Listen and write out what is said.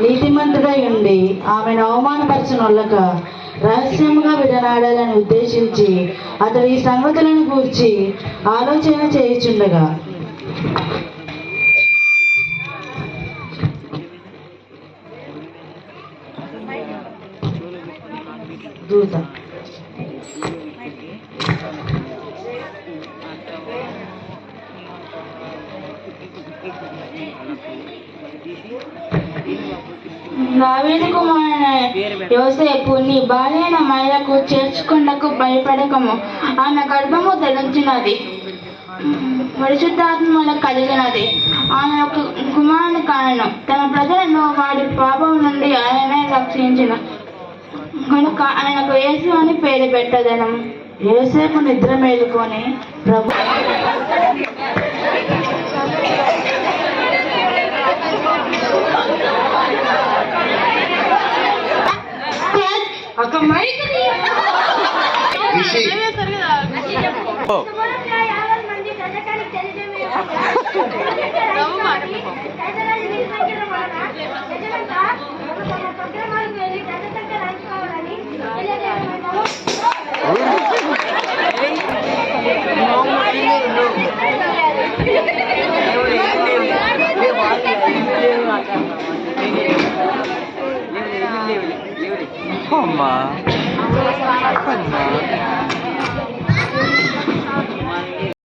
నీతిమంతుడై ఉండి ఆమెను అవమానపరచనొల్లక రహస్యముగా విడనాడాలని ఉద్దేశించి అతడు ఈ సంగతులను గూర్చి ఆలోచన చేయుచుండగా దూత దావీదు కుమారుడైన యోసేపు, నీ భార్యైన మహిళకు చేర్చుకొనకు భయపడకము, ఆమె గర్భము ధరించినది, పరిశుద్ధాత్మల కలిగినది, ఆమె ఒక కుమారుని కానను. తన ప్రజలను వాడి పాపం నుండి ఆయనే రక్షించిన కనుక ఆయనకు యేసు అని పేరు పెట్టదను. యోసేపు నిద్ర మేలుకొని ప్రభు అమ్మా